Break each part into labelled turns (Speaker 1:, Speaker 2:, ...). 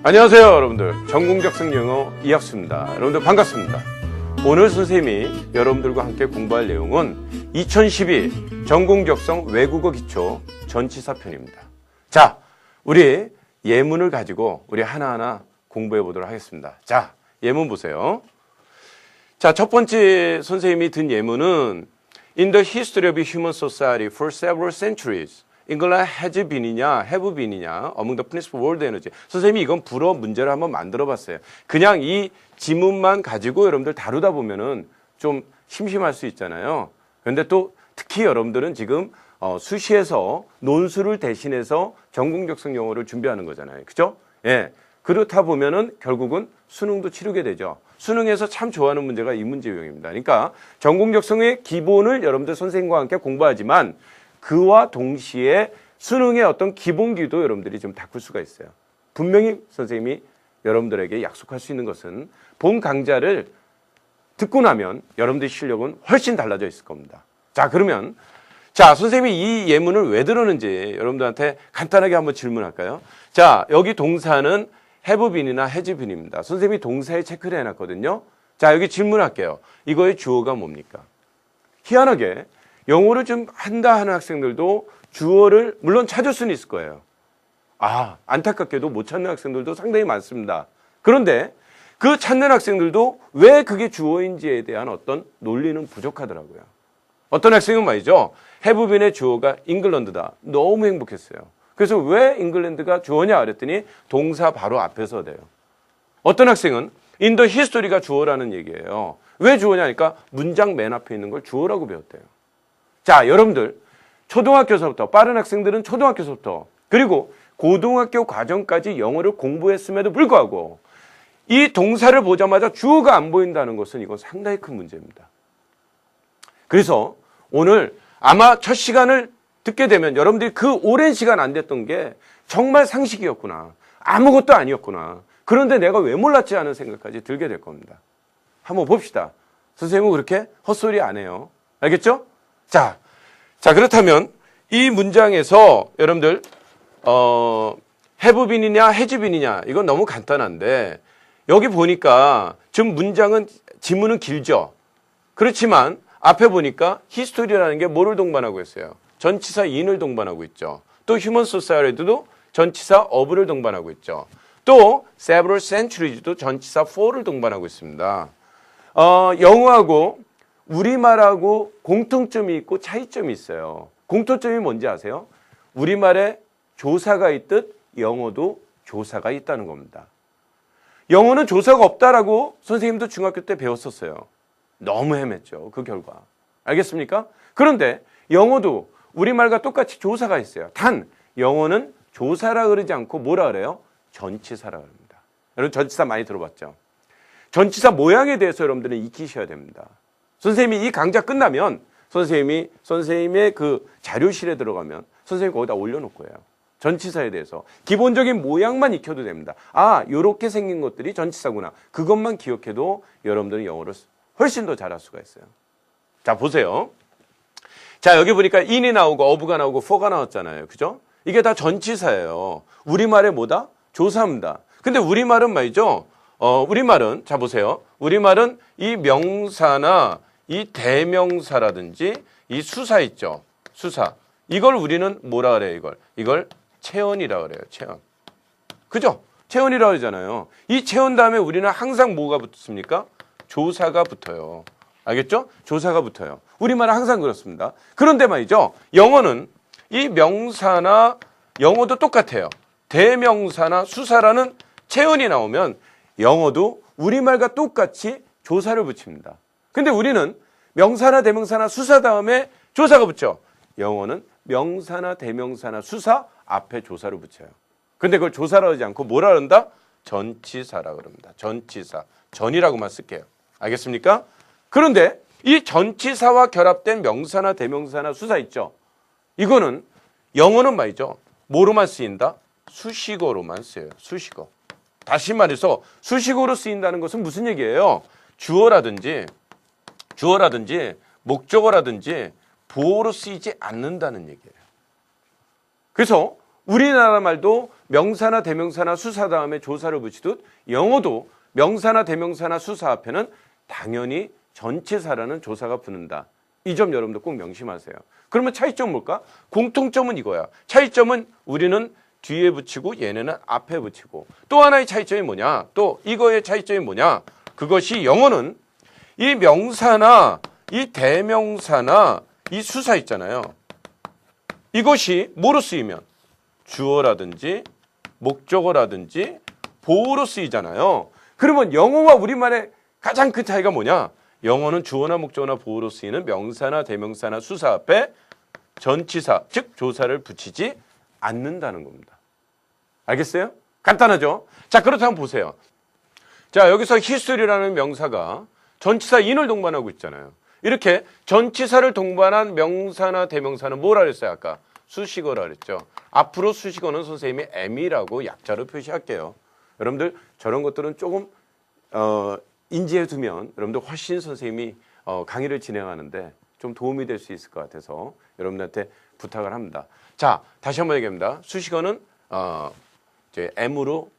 Speaker 1: 안녕하세요 여러분들, 전공적성 영어 이학수입니다. 여러분들 반갑습니다. 오늘 선생님이 여러분들과 함께 공부할 내용은 2012 전공적성 외국어 기초 전치사 편입니다. 자, 우리 예문을 가지고 우리 하나하나 공부해 보도록 하겠습니다. 자, 예문 보세요. 자, 첫 번째 선생님이 든 예문은 In the history of human society for several centuries England has been이냐, have been이냐, among the principal world energy. 선생님이 이건 불어 문제를 한번 만들어 봤어요. 그냥 이 지문만 가지고 여러분들 다루다 보면은 좀 심심할 수 있잖아요. 그런데 또 특히 여러분들은 지금 수시에서 논술을 대신해서 전공적성 영어를 준비하는 거잖아요. 그죠? 예. 그렇다 보면은 결국은 수능도 치르게 되죠. 수능에서 참 좋아하는 문제가 이 문제 유형입니다. 그러니까 전공적성의 기본을 여러분들 선생님과 함께 공부하지만 그와 동시에 수능의 어떤 기본기도 여러분들이 좀 닦을 수가 있어요. 분명히 선생님이 여러분들에게 약속할 수 있는 것은 본 강좌를 듣고 나면 여러분들의 실력은 훨씬 달라져 있을 겁니다. 자, 그러면 자, 선생님이 이 예문을 왜 들었는지 여러분들한테 간단하게 한번 질문할까요? 자, 여기 동사는 have been이나 has been입니다. 선생님이 동사에 체크를 해놨거든요. 자, 여기 질문할게요. 이거의 주어가 뭡니까? 희한하게 영어를 좀 한다 하는 학생들도 주어를 물론 찾을 수는 있을 거예요. 안타깝게도 못 찾는 학생들도 상당히 많습니다. 그런데 그 찾는 학생들도 왜 그게 주어인지에 대한 어떤 논리는 부족하더라고요. 어떤 학생은 말이죠. have been의 주어가 잉글랜드다. 너무 행복했어요. 그래서 왜 잉글랜드가 주어냐 그랬더니 동사 바로 앞에서 돼요. 어떤 학생은 in the history가 주어라는 얘기예요. 왜 주어냐 하니까 문장 맨 앞에 있는 걸 주어라고 배웠대요. 자, 여러분들 초등학교서부터 빠른 학생들은 초등학교서부터 그리고 고등학교 과정까지 영어를 공부했음에도 불구하고 이 동사를 보자마자 주어가 안 보인다는 것은 이건 상당히 큰 문제입니다. 그래서 오늘 아마 첫 시간을 듣게 되면 여러분들이 그 오랜 시간 안 됐던 게 정말 상식이었구나. 아무것도 아니었구나. 그런데 내가 왜 몰랐지 하는 생각까지 들게 될 겁니다. 한번 봅시다. 선생님은 그렇게 헛소리 안 해요. 알겠죠? 자, 그렇다면 이 문장에서 여러분들 have been이냐 has been이냐 이건 너무 간단한데 여기 보니까 지금 문장은 지문은 길죠. 그렇지만 앞에 보니까 history라는 게 뭐를 동반하고 있어요? 전치사 in을 동반하고 있죠. 또 human society도 전치사 of를 동반하고 있죠. 또 several centuries도 전치사 for를 동반하고 있습니다. 영어하고 우리말하고 공통점이 있고 차이점이 있어요. 공통점이 뭔지 아세요? 우리말에 조사가 있듯 영어도 조사가 있다는 겁니다. 영어는 조사가 없다라고 선생님도 중학교 때 배웠었어요. 너무 헤맸죠. 그 결과. 알겠습니까? 그런데 영어도 우리말과 똑같이 조사가 있어요. 단 영어는 조사라 그러지 않고 뭐라 그래요? 전치사라 그럽니다. 여러분 전치사 많이 들어봤죠? 전치사 모양에 대해서 여러분들은 익히셔야 됩니다. 선생님이 이 강좌 끝나면 선생님의 그 자료실에 들어가면 선생님이 거기다 올려놓을 거예요. 전치사에 대해서 기본적인 모양만 익혀도 됩니다. 요렇게 생긴 것들이 전치사구나. 그것만 기억해도 여러분들은 영어를 훨씬 더 잘할 수가 있어요. 자, 보세요. 자, 여기 보니까 in이 나오고 of가 나오고 for가 나왔잖아요. 그죠? 이게 다 전치사예요. 우리말에 뭐다? 조사입니다. 근데 우리말은 말이죠. 우리말은 자 보세요. 우리말은 이 명사나 이 대명사라든지 이 수사 있죠. 수사. 이걸 우리는 뭐라 그래요, 이걸 체언이라 그래요. 체언. 그죠? 체언이라 그러잖아요. 이 체언 다음에 우리는 항상 뭐가 붙습니까? 조사가 붙어요. 알겠죠? 조사가 붙어요. 우리말은 항상 그렇습니다. 그런데 말이죠. 영어는 이 명사나 영어도 똑같아요. 대명사나 수사라는 체언이 나오면 영어도 우리말과 똑같이 조사를 붙입니다. 근데 우리는 명사나 대명사나 수사 다음에 조사가 붙죠. 영어는 명사나 대명사나 수사 앞에 조사를 붙여요. 근데 그걸 조사라 하지 않고 뭐라 그런다? 전치사라 그럽니다. 전치사. 전이라고만 쓸게요. 알겠습니까? 그런데 이 전치사와 결합된 명사나 대명사나 수사 있죠. 이거는 영어는 말이죠. 뭐로만 쓰인다? 수식어로만 쓰여요. 수식어. 다시 말해서 수식어로 쓰인다는 것은 무슨 얘기예요? 주어라든지 목적어라든지 보어로 쓰이지 않는다는 얘기예요. 그래서 우리나라 말도 명사나 대명사나 수사 다음에 조사를 붙이듯 영어도 명사나 대명사나 수사 앞에는 당연히 전치사라는 조사가 붙는다. 이 점 여러분들 꼭 명심하세요. 그러면 차이점은 뭘까? 공통점은 이거야. 차이점은 우리는 뒤에 붙이고 얘네는 앞에 붙이고, 또 하나의 차이점이 뭐냐? 또 이거의 차이점이 뭐냐? 그것이 영어는 이 명사나 이 대명사나 이 수사 있잖아요. 이것이 뭐로 쓰이면 주어라든지 목적어라든지 보어로 쓰이잖아요. 그러면 영어와 우리말의 가장 큰 차이가 뭐냐? 영어는 주어나 목적어나 보어로 쓰이는 명사나 대명사나 수사 앞에 전치사, 즉 조사를 붙이지 않는다는 겁니다. 알겠어요? 간단하죠? 자, 그렇다면 보세요. 자, 여기서 history라는 명사가 전치사 in을 동반하고 있잖아요. 이렇게 전치사를 동반한 명사나 대명사는 뭐라 그랬어요? 아까 수식어라 그랬죠. 앞으로 수식어는 선생님이 am이라고 약자로 표시할게요. 여러분들 저런 것들은 조금 인지해 두면 여러분들 훨씬 선생님이 강의를 진행하는데 좀 도움이 될 수 있을 것 같아서 여러분들한테 부탁을 합니다. 자, 다시 한번 얘기합니다. 수식어는 이제 M으로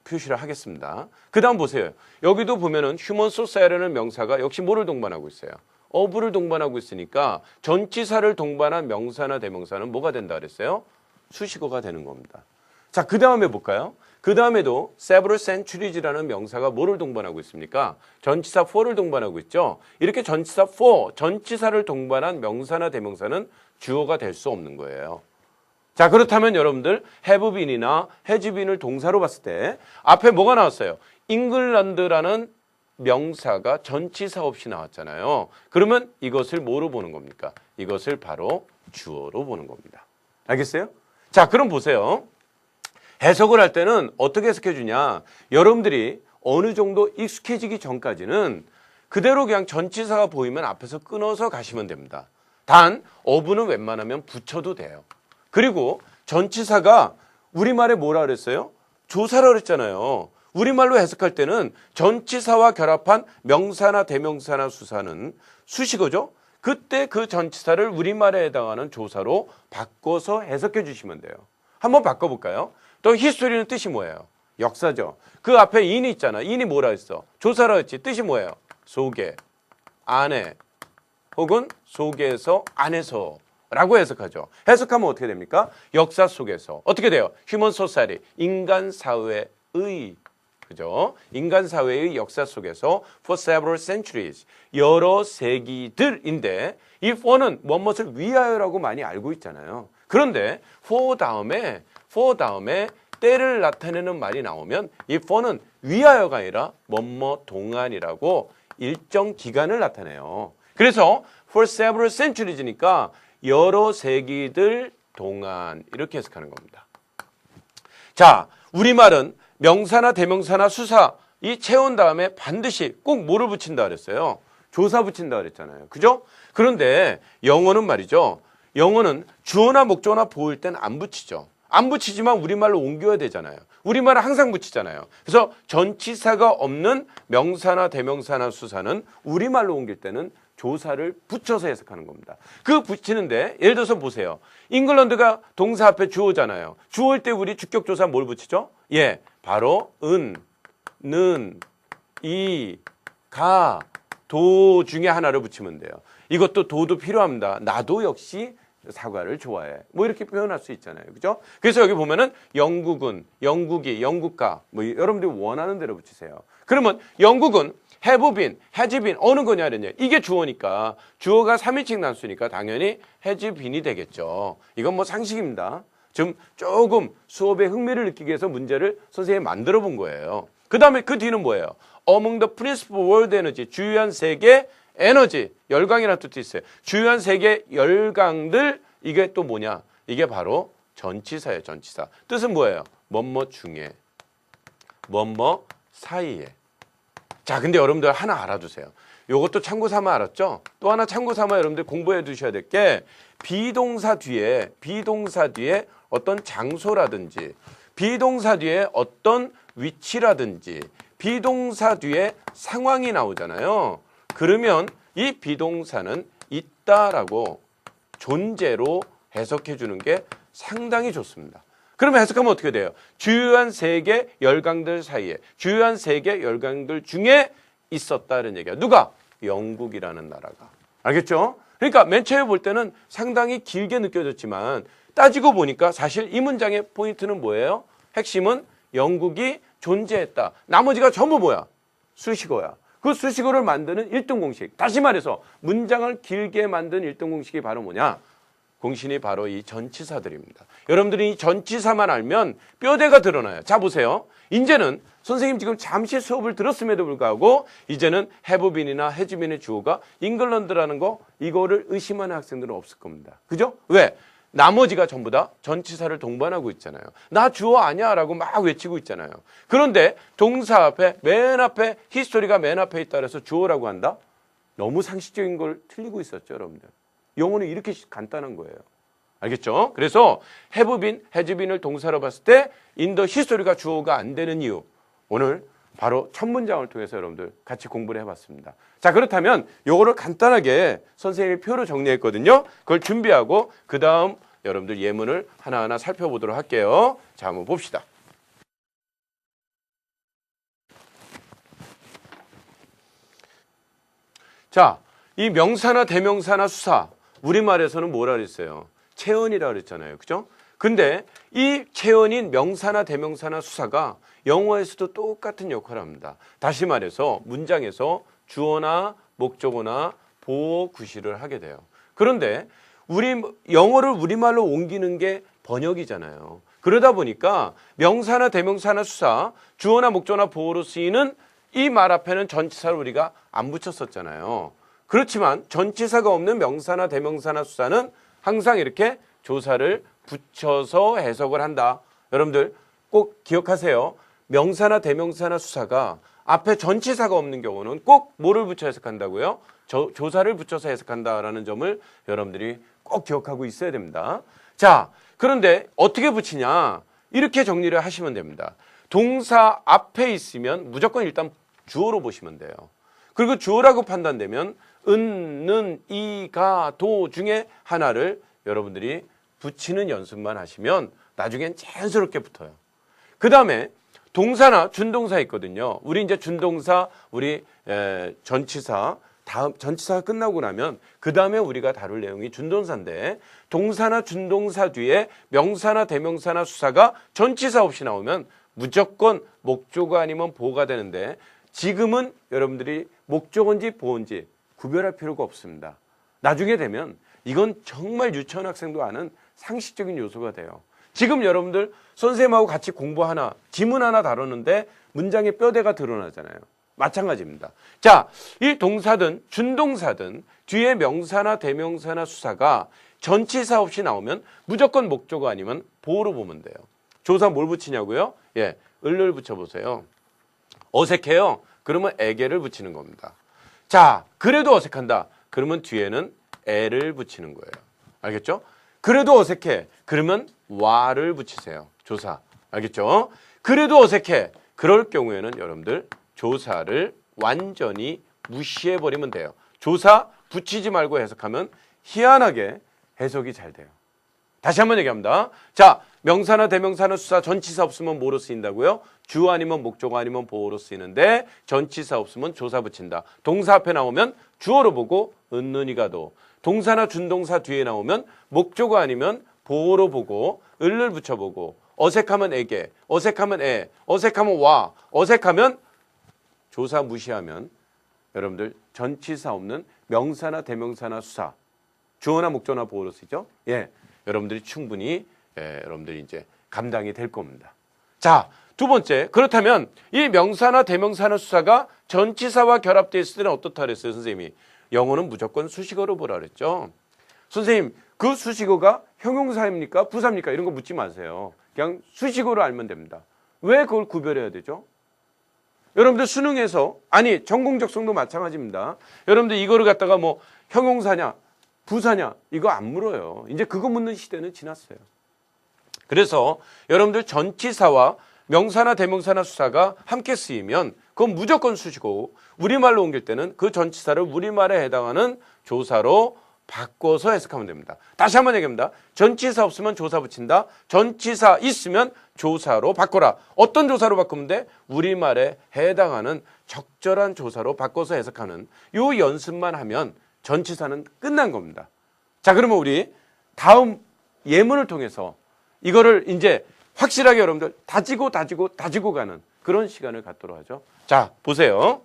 Speaker 1: 표시를 하겠습니다. 그 다음 보세요. 여기도 보면은 human society라는 명사가 역시 뭐를 동반하고 있어요? of를 동반하고 있으니까 전치사를 동반한 명사나 대명사는 뭐가 된다 그랬어요? 수식어가 되는 겁니다. 자, 그 다음에 볼까요? 그 다음에도 several centuries라는 명사가 뭐를 동반하고 있습니까? 전치사 for를 동반하고 있죠. 이렇게 전치사 for, 전치사를 동반한 명사나 대명사는 주어가 될 수 없는 거예요. 자, 그렇다면 여러분들 have been이나 has been을 동사로 봤을 때 앞에 뭐가 나왔어요? 잉글랜드라는 명사가 전치사 없이 나왔잖아요. 그러면 이것을 뭐로 보는 겁니까? 이것을 바로 주어로 보는 겁니다. 알겠어요? 자, 그럼 보세요. 해석을 할 때는 어떻게 해석해 주냐? 여러분들이 어느 정도 익숙해지기 전까지는 그대로 그냥 전치사가 보이면 앞에서 끊어서 가시면 됩니다. 단 of는 웬만하면 붙여도 돼요. 그리고 전치사가 우리말에 뭐라 그랬어요? 조사라 그랬잖아요. 우리말로 해석할 때는 전치사와 결합한 명사나 대명사나 수사는 수식어죠. 그때 그 전치사를 우리말에 해당하는 조사로 바꿔서 해석해 주시면 돼요. 한번 바꿔볼까요? 또 history는 뜻이 뭐예요? 역사죠. 그 앞에 in이 있잖아. in이 뭐라 했어? 조사라 했지. 뜻이 뭐예요? 속에, 안에, 혹은 속에서, 안에서 라고 해석하죠. 해석하면 어떻게 됩니까? 역사 속에서. 어떻게 돼요? human society, 인간 사회의, 그죠? 인간 사회의 역사 속에서 for several centuries, 여러 세기들인데 이 for는 무엇을 위하여라고 많이 알고 있잖아요. 그런데 for 다음에 때를 나타내는 말이 나오면 이 for는 위하여가 아니라 뭐뭐 동안이라고 일정 기간을 나타내요. 그래서 for several centuries니까 여러 세기들 동안 이렇게 해석하는 겁니다. 자, 우리말은 명사나 대명사나 수사 이 채운 다음에 반드시 꼭 뭐를 붙인다 그랬어요? 조사 붙인다 그랬잖아요. 그죠? 그런데 영어는 말이죠. 영어는 주어나 목적어나 보일 땐 안 붙이죠. 안 붙이지만 우리말로 옮겨야 되잖아요. 우리말은 항상 붙이잖아요. 그래서 전치사가 없는 명사나 대명사나 수사는 우리말로 옮길 때는 조사를 붙여서 해석하는 겁니다. 그 붙이는데 예를 들어서 보세요. 잉글랜드가 동사 앞에 주어잖아요. 주어일 때 우리 주격조사 뭘 붙이죠? 예, 바로 은, 는, 이, 가, 도 중에 하나를 붙이면 돼요. 이것도 도도 필요합니다. 나도 역시 사과를 좋아해. 뭐 이렇게 표현할 수 있잖아요. 그죠? 그래서 여기 보면은 영국은, 영국이, 영국가 뭐 여러분들이 원하는 대로 붙이세요. 그러면 영국은 have been, has been 어느 거냐 그랬냐. 이게 주어니까 주어가 3인칭 단수니까 당연히 has been이 되겠죠. 이건 뭐 상식입니다. 지금 조금 수업에 흥미를 느끼기 위해서 문제를 선생님이 만들어 본 거예요. 그 다음에 그 뒤는 뭐예요? Among the principal world energy, 주요한 세계 에너지, 열강이라는 뜻이 있어요. 주요한 세계 열강들, 이게 또 뭐냐? 이게 바로 전치사예요, 전치사. 뜻은 뭐예요? 뭐뭐 중에, 뭐뭐 사이에. 자, 근데 여러분들 하나 알아두세요. 요것도 참고 삼아 알았죠? 또 하나 참고 삼아 여러분들 공부해 두셔야 될 게 비동사 뒤에 어떤 장소라든지 비동사 뒤에 어떤 위치라든지 비동사 뒤에 상황이 나오잖아요. 그러면 이 비동사는 있다라고 존재로 해석해 주는 게 상당히 좋습니다. 그러면 해석하면 어떻게 돼요? 주요한 세계 열강들 사이에, 주요한 세계 열강들 중에 있었다는 얘기야. 누가? 영국이라는 나라가. 알겠죠? 그러니까 맨 처음에 볼 때는 상당히 길게 느껴졌지만 따지고 보니까 사실 이 문장의 포인트는 뭐예요? 핵심은 영국이 존재했다. 나머지가 전부 뭐야? 수식어야. 그 수식어를 만드는 1등 공식. 다시 말해서 문장을 길게 만든 1등 공식이 바로 뭐냐? 공신이 바로 이 전치사들입니다. 여러분들이 이 전치사만 알면 뼈대가 드러나요. 자, 보세요. 이제는 선생님 지금 잠시 수업을 들었음에도 불구하고 이제는 have been이나 has been의 주어가 잉글랜드라는 거 이거를 의심하는 학생들은 없을 겁니다. 그죠? 왜? 나머지가 전부 다 전치사를 동반하고 있잖아요. 나 주어 아니야 라고 막 외치고 있잖아요. 그런데 동사 앞에 맨 앞에 히스토리가 맨 앞에 있다 그래서 주어라고 한다? 너무 상식적인 걸 틀리고 있었죠, 여러분들. 영어는 이렇게 간단한 거예요. 알겠죠? 그래서 have been, has been을 동사로 봤을 때 in the history가 주어가 안 되는 이유. 오늘 바로 첫 문장을 통해서 여러분들 같이 공부를 해봤습니다. 자, 그렇다면 요거를 간단하게 선생님이 표로 정리했거든요. 그걸 준비하고 그 다음 여러분들 예문을 하나하나 살펴보도록 할게요. 자, 한번 봅시다. 자, 이 명사나 대명사나 수사, 우리말에서는 뭐라 그랬어요? 체언이라 그랬잖아요. 그죠? 근데 이 체언인 명사나 대명사나 수사가 영어에서도 똑같은 역할을 합니다. 다시 말해서 문장에서 주어나 목적어나 보어 구실을 하게 돼요. 그런데 영어를 우리말로 옮기는 게 번역이잖아요. 그러다 보니까 명사나 대명사나 수사, 주어나 목적어나 보어로 쓰이는 이 말 앞에는 전치사를 우리가 안 붙였었잖아요. 그렇지만 전치사가 없는 명사나 대명사나 수사는 항상 이렇게 조사를 붙여서 해석을 한다. 여러분들 꼭 기억하세요. 명사나 대명사나 수사가 앞에 전치사가 없는 경우는 꼭 뭐를 붙여 해석한다고요? 조사를 붙여서 해석한다라는 점을 여러분들이 꼭 기억하고 있어야 됩니다. 자, 그런데 어떻게 붙이냐? 이렇게 정리를 하시면 됩니다. 동사 앞에 있으면 무조건 일단 주어로 보시면 돼요. 그리고 주어라고 판단되면 은, 는, 이, 가, 도 중에 하나를 여러분들이 붙이는 연습만 하시면 나중엔 자연스럽게 붙어요. 그 다음에 동사나 준동사 있거든요. 우리 이제 준동사, 우리 전치사, 다음 전치사가 끝나고 나면 그 다음에 우리가 다룰 내용이 준동사인데 동사나 준동사 뒤에 명사나 대명사나 수사가 전치사 없이 나오면 무조건 목적어 아니면 보어가 되는데 지금은 여러분들이 목적어인지 보어인지 구별할 필요가 없습니다. 나중에 되면 이건 정말 유치원 학생도 아는 상식적인 요소가 돼요. 지금 여러분들 선생님하고 같이 공부 하나, 지문 하나 다루는데 문장의 뼈대가 드러나잖아요. 마찬가지입니다. 자, 이 동사든 준동사든 뒤에 명사나 대명사나 수사가 전치사 없이 나오면 무조건 목적어 아니면 보어로 보면 돼요. 조사 뭘 붙이냐고요? 예, 을을 붙여보세요. 어색해요? 그러면 에게를 붙이는 겁니다. 자, 그래도 어색한다. 그러면 뒤에는 에를 붙이는 거예요. 알겠죠? 그래도 어색해. 그러면 와를 붙이세요. 조사. 알겠죠? 그래도 어색해. 그럴 경우에는 여러분들 조사를 완전히 무시해버리면 돼요. 조사 붙이지 말고 해석하면 희한하게 해석이 잘 돼요. 다시 한번 얘기합니다. 자, 명사나 대명사나 수사 전치사 없으면 뭐로 쓰인다고요? 주어 아니면 목적어 아니면 보어로 쓰이는데 전치사 없으면 조사 붙인다. 동사 앞에 나오면 주어로 보고 은는이가도. 동사나 준동사 뒤에 나오면 목적어 아니면 보어로 보고 을을 붙여보고 어색하면 에게, 어색하면 에, 어색하면 와, 어색하면 조사 무시하면 여러분들 전치사 없는 명사나 대명사나 수사 주어나 목적어나 보어로 쓰죠. 예, 여러분들이 충분히 여러분들이 이제 감당이 될 겁니다. 자, 두 번째, 그렇다면 이 명사나 대명사나 수사가 전치사와 결합되어 있을 때는 어떻다 그랬어요, 선생님이? 영어는 무조건 수식어로 보라 그랬죠. 선생님, 그 수식어가 형용사입니까? 부사입니까? 이런 거 묻지 마세요. 그냥 수식어로 알면 됩니다. 왜 그걸 구별해야 되죠? 여러분들 수능에서, 아니 전공적성도 마찬가지입니다. 여러분들 이거를 갖다가 뭐 형용사냐 부사냐 이거 안 물어요. 이제 그거 묻는 시대는 지났어요. 그래서 여러분들 전치사와 명사나 대명사나 수사가 함께 쓰이면 그건 무조건 수시고 우리말로 옮길 때는 그 전치사를 우리말에 해당하는 조사로 바꿔서 해석하면 됩니다. 다시 한번 얘기합니다. 전치사 없으면 조사 붙인다. 전치사 있으면 조사로 바꿔라. 어떤 조사로 바꾸면 돼? 우리말에 해당하는 적절한 조사로 바꿔서 해석하는 요 연습만 하면 전치사는 끝난 겁니다. 자, 그러면 우리 다음 예문을 통해서 이거를 이제 확실하게 여러분들 다지고 가는 그런 시간을 갖도록 하죠. 자, 보세요.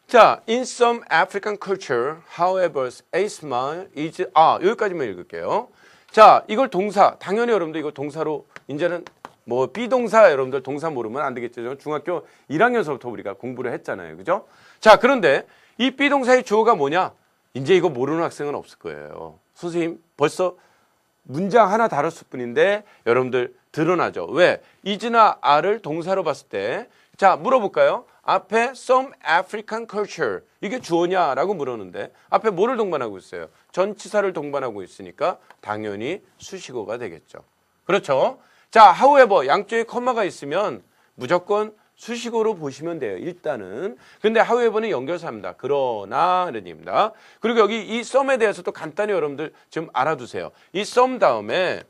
Speaker 1: 자, in some African culture, however, a smile is 여기까지만 읽을게요. 자, 이걸 동사, 당연히 여러분들 이거 동사로 이제는 뭐 비동사 여러분들 동사 모르면 안 되겠죠. 중학교 1학년서부터 우리가 공부를 했잖아요. 그죠? 자, 그런데 이 비동사의 주어가 뭐냐? 이제 이거 모르는 학생은 없을 거예요. 선생님 벌써 문장 하나 다뤘을 뿐인데 여러분들 드러나죠. 왜? is나 are를 동사로 봤을 때 자, 물어볼까요? 앞에 some African culture 이게 주어냐라고 물었는데 앞에 뭐를 동반하고 있어요? 전치사를 동반하고 있으니까 당연히 수식어가 되겠죠. 그렇죠? 자, however 양쪽에 컴마가 있으면 무조건 수식어로 보시면 돼요. 일단은. 근데 however는 연결사입니다. 그러나 이런 얘기입니다. 그리고 여기 이 some에 대해서 또 간단히 여러분들 좀 알아두세요. 이 some 다음에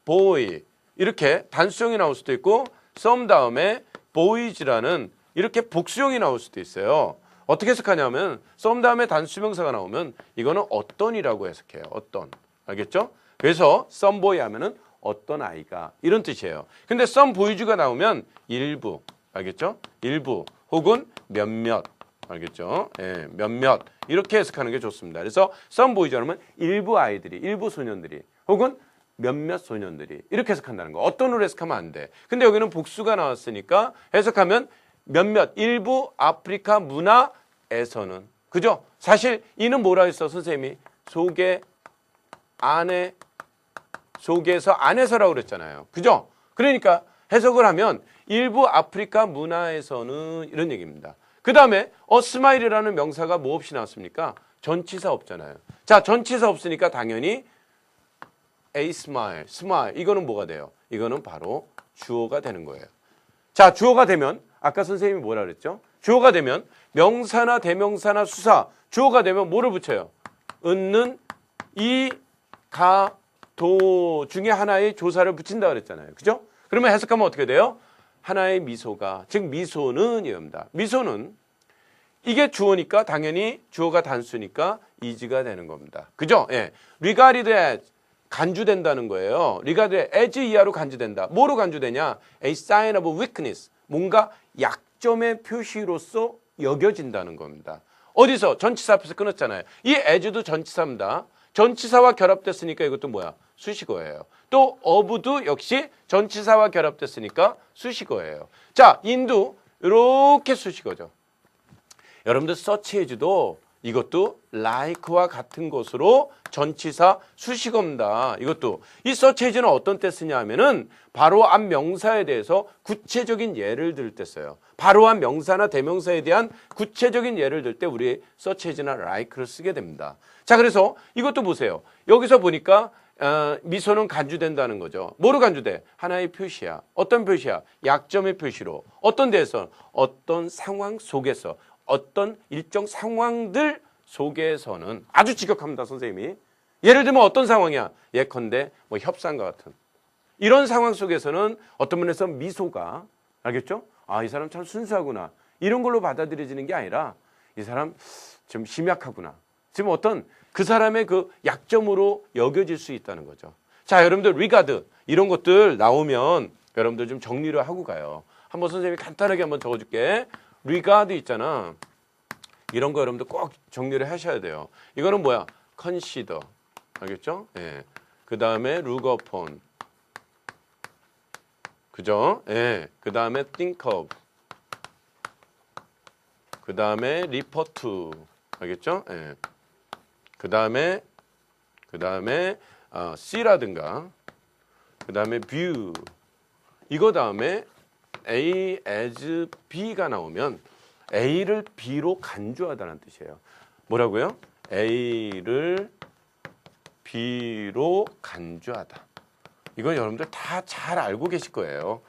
Speaker 1: boy 이렇게 단수형이 나올 수도 있고 some 다음에 boys라는 이렇게 복수형이 나올 수도 있어요. 어떻게 해석하냐면 some 다음에 단수명사가 나오면 이거는 어떤이라고 해석해요. 어떤. 알겠죠? 그래서 some boy 하면은 어떤 아이가 이런 뜻이에요. 근데 some boys가 나오면 일부. 알겠죠? 일부 혹은 몇몇. 알겠죠? 예, 몇몇 이렇게 해석하는 게 좋습니다. 그래서 some boys가 나오면 일부 아이들이, 일부 소년들이 혹은 몇몇 소년들이 이렇게 해석한다는 거. 어떤으로 해석하면 안 돼. 근데 여기는 복수가 나왔으니까 해석하면 몇몇 일부 아프리카 문화에서는 그죠? 사실 이는 뭐라 했어 선생님이? 속에 안에 속에서 안에서라고 그랬잖아요. 그죠? 그러니까 해석을 하면 일부 아프리카 문화에서는 이런 얘기입니다. 그 다음에 스마일이라는 명사가 뭐 없이 나왔습니까? 전치사 없잖아요. 자, 전치사 없으니까 당연히 a smile, smile 이거는 뭐가 돼요? 이거는 바로 주어가 되는 거예요. 자, 주어가 되면 아까 선생님이 뭐라 그랬죠? 주어가 되면 명사나 대명사나 수사 주어가 되면 뭐를 붙여요? 은는 이, 가, 도 중에 하나의 조사를 붙인다 그랬잖아요. 그죠? 그러면 해석하면 어떻게 돼요? 하나의 미소가, 즉 미소는 이겁니다. 미소는 이게 주어니까 당연히 주어가 단수니까 is가 되는 겁니다. 그죠? 예. regarded as 간주된다는 거예요. regarded as 이하로 간주된다. 뭐로 간주되냐? a sign of weakness. 뭔가 약점의 표시로서 여겨진다는 겁니다. 어디서? 전치사 앞에서 끊었잖아요. 이 as도 전치사입니다. 전치사와 결합됐으니까 이것도 뭐야? 수식어예요. 또 of도 역시 전치사와 결합됐으니까 수식어예요. 자, in도 이렇게 수식어죠. 여러분들 search as도 이것도 like와 같은 것으로 전치사 수식어입니다. 이것도 이 search as는 어떤 때 쓰냐 하면은 바로 앞 명사에 대해서 구체적인 예를 들 때 써요. 바로 앞 명사나 대명사에 대한 구체적인 예를 들 때 우리 search as나 like를 쓰게 됩니다. 자, 그래서 이것도 보세요. 여기서 보니까 미소는 간주된다는 거죠. 뭐로 간주돼? 하나의 표시야. 어떤 표시야? 약점의 표시로. 어떤 데서? 어떤 상황 속에서. 어떤 일정 상황들 속에서는 아주 직역합니다, 선생님이. 예를 들면 어떤 상황이야? 예컨대 뭐 협상과 같은 이런 상황 속에서는 어떤 면에서 미소가 알겠죠? 아, 이 사람 참 순수하구나. 이런 걸로 받아들여지는 게 아니라 이 사람 좀 심약하구나. 지금 어떤 그 사람의 그 약점으로 여겨질 수 있다는 거죠. 자, 여러분들 regard 이런 것들 나오면 여러분들 좀 정리를 하고 가요. 한번 선생님이 간단하게 한번 적어줄게. regard 있잖아. 이런 거 여러분들 꼭 정리를 하셔야 돼요. 이거는 뭐야? consider. 알겠죠? 예. 그 다음에 look upon. 그죠? 예. 그 다음에 think of. 그 다음에 refer to. 알겠죠? 예. 그 다음에 C라든가. 그 다음에 view. 이거 다음에 A as B가 나오면 A를 B로 간주하다는 뜻이에요. 뭐라고요? A를 B로 간주하다. 이건 여러분들 다 잘 알고 계실 거예요.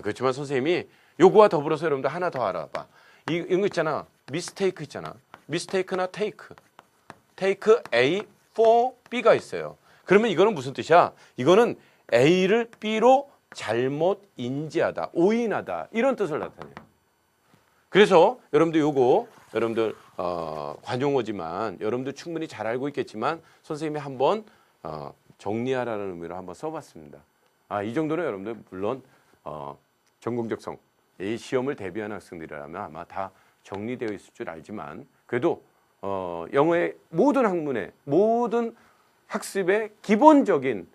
Speaker 1: 그렇지만 선생님이 요거와 더불어서 여러분들 하나 더 알아봐. 이거 있잖아. mistake 있잖아. mistake나 take A for B가 있어요. 그러면 이거는 무슨 뜻이야? 이거는 A를 B로 잘못 인지하다, 오인하다 이런 뜻을 나타내요. 그래서 여러분들 요거 여러분들 관용어지만 여러분들 충분히 잘 알고 있겠지만 선생님이 한번 정리하라는 의미로 한번 써봤습니다. 이 정도는 여러분들 물론 전공적성 이 시험을 대비하는 학생들이라면 아마 다 정리되어 있을 줄 알지만 그래도 영어의 모든 학문의 모든 학습의 기본적인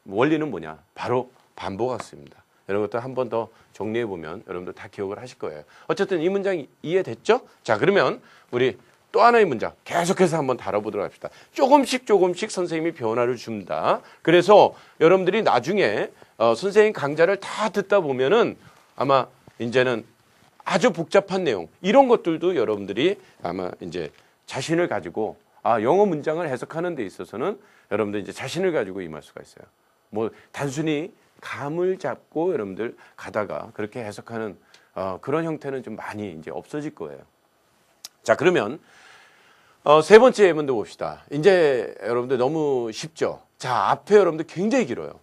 Speaker 1: 원리는 뭐냐? 바로 반복학습입니다. 이런 것들 한 번 더 정리해 보면 여러분들 다 기억을 하실 거예요. 어쨌든 이 문장 이해됐죠? 자, 그러면 우리 또 하나의 문장 계속해서 한번 다뤄보도록 합시다. 조금씩 선생님이 변화를 줍니다. 그래서 여러분들이 나중에 선생님 강좌를 다 듣다 보면은 아마 이제는 아주 복잡한 내용 이런 것들도 여러분들이 아마 이제 자신을 가지고 영어 문장을 해석하는 데 있어서는 여러분들 이제 자신을 가지고 임할 수가 있어요. 뭐 단순히 감을 잡고 여러분들 가다가 그렇게 해석하는 그런 형태는 좀 많이 이제 없어질 거예요. 자, 그러면 세 번째 문제 봅시다. 이제 여러분들 너무 쉽죠? 자, 앞에 여러분들 굉장히 길어요.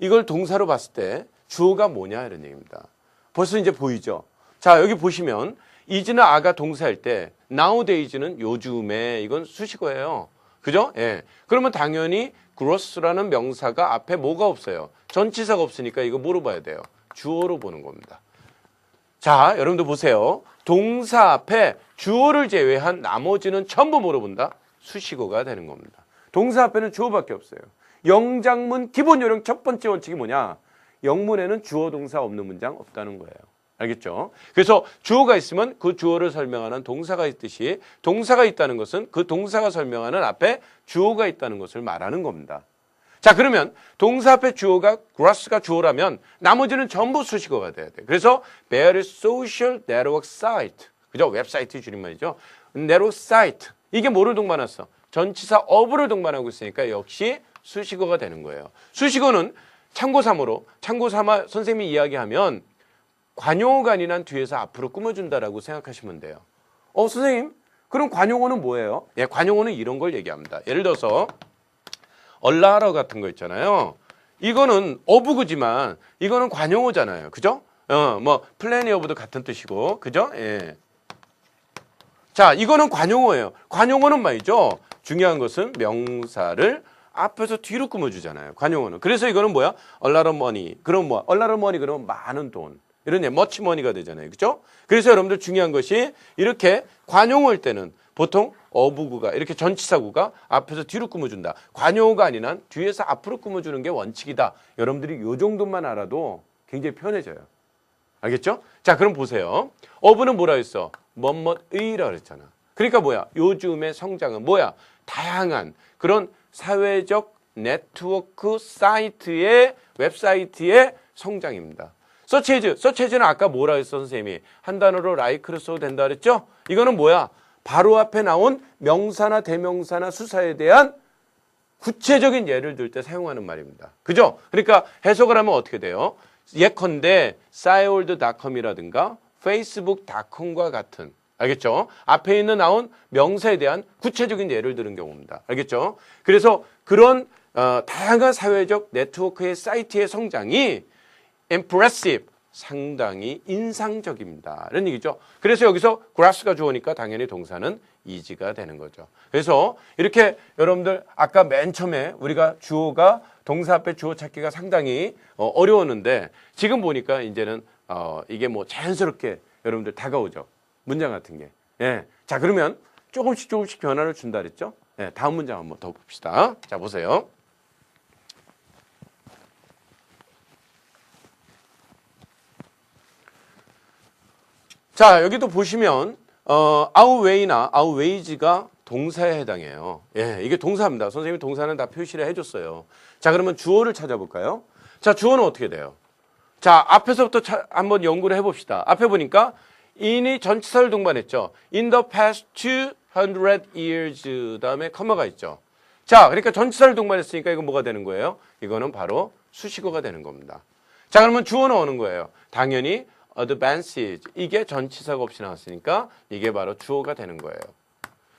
Speaker 1: 이걸 동사로 봤을 때 주어가 뭐냐 이런 얘기입니다. 벌써 이제 보이죠? 자, 여기 보시면 is나 are가 동사일 때 nowadays는 요즘에 이건 수식어예요. 그죠? 예. 그러면 당연히 gross라는 명사가 앞에 뭐가 없어요? 전치사가 없으니까 이거 뭐로 봐야 돼요? 주어로 보는 겁니다. 자, 여러분들 보세요. 동사 앞에 주어를 제외한 나머지는 전부 뭐로 본다? 수식어가 되는 겁니다. 동사 앞에는 주어밖에 없어요. 영장문 기본 요령 첫 번째 원칙이 뭐냐? 영문에는 주어 동사 없는 문장 없다는 거예요. 알겠죠? 그래서 주어가 있으면 그 주어를 설명하는 동사가 있듯이 동사가 있다는 것은 그 동사가 설명하는 앞에 주어가 있다는 것을 말하는 겁니다. 자, 그러면 동사 앞에 주어가 gross가 주어라면 나머지는 전부 수식어가 돼야 돼요. 그래서 Bear Social Network Site, 그죠? 웹사이트 줄임말이죠. Network Site, 이게 뭐를 동반했어? 전치사 of를 동반하고 있으니까 역시 수식어가 되는 거예요. 수식어는 참고삼으로 참고삼아 선생님이 이야기하면 관용어가 아니란 뒤에서 앞으로 꾸며준다라고 생각하시면 돼요. 선생님, 그럼 관용어는 뭐예요? 예, 관용어는 이런 걸 얘기합니다. 예를 들어서 얼라러 같은 거 있잖아요. 이거는 어부구지만 이거는 관용어잖아요. 그죠? 뭐 플래니 어부도 같은 뜻이고, 그죠? 예. 자, 이거는 관용어예요. 관용어는 말이죠. 중요한 것은 명사를 앞에서 뒤로 꾸며주잖아요. 관용어는. 그래서 이거는 뭐야? 얼라러 머니. 그럼 뭐야? 얼라러 머니 그러면 많은 돈. 이런 머치 머니가 되잖아요. 그죠? 그래서 여러분들 중요한 것이 이렇게 관용어일 때는 보통 어부구가 이렇게 전치사구가 앞에서 뒤로 꾸며준다. 관용어가 아닌 한 뒤에서 앞으로 꾸며주는 게 원칙이다. 여러분들이 이 정도만 알아도 굉장히 편해져요. 알겠죠? 자, 그럼 보세요. 어부는 뭐라 했어? 뭐뭐의라 그랬잖아. 그러니까 뭐야? 요즘의 성장은 뭐야? 다양한 그런 사회적 네트워크 사이트의 웹사이트의 성장입니다. 서치에즈는 아까 뭐라 했어 선생님이? 한 단어로 like를 써도 된다 그랬죠? 이거는 뭐야? 바로 앞에 나온 명사나 대명사나 수사에 대한 구체적인 예를 들 때 사용하는 말입니다. 그죠? 그러니까 해석을 하면 어떻게 돼요? 예컨대 싸이월드.com이라든가 facebook.com과 같은, 알겠죠? 앞에 있는 나온 명사에 대한 구체적인 예를 드는 경우입니다. 알겠죠? 그래서 그런 다양한 사회적 네트워크의 사이트의 성장이 impressive, 상당히 인상적입니다. 이런 얘기죠. 그래서 여기서 grass가 주어니까 당연히 동사는 is가 되는 거죠. 그래서 이렇게 여러분들 아까 맨 처음에 우리가 주어가 동사 앞에 주어 찾기가 상당히 어려웠는데 지금 보니까 이제는 이게 뭐 자연스럽게 여러분들 다가오죠. 문장 같은 게. 예. 자, 그러면 조금씩 변화를 준다 그랬죠? 예. 다음 문장 한번 더 봅시다. 자, 보세요. 자, 여기도 보시면 our way나 our ways가 동사에 해당해요. 예, 이게 동사입니다. 선생님이 동사는 다 표시를 해줬어요. 자, 그러면 주어를 찾아볼까요? 자, 주어는 어떻게 돼요? 자, 앞에서부터 한번 연구를 해봅시다. 앞에 보니까 in이 전치사를 동반했죠. In the past 200 years 다음에 커마가 있죠. 자, 그러니까 전치사를 동반했으니까 이건 뭐가 되는 거예요? 이거는 바로 수식어가 되는 겁니다. 자, 그러면 주어는 어느 거예요? 당연히 advances. 이게 전치사가 없이 나왔으니까 이게 바로 주어가 되는 거예요.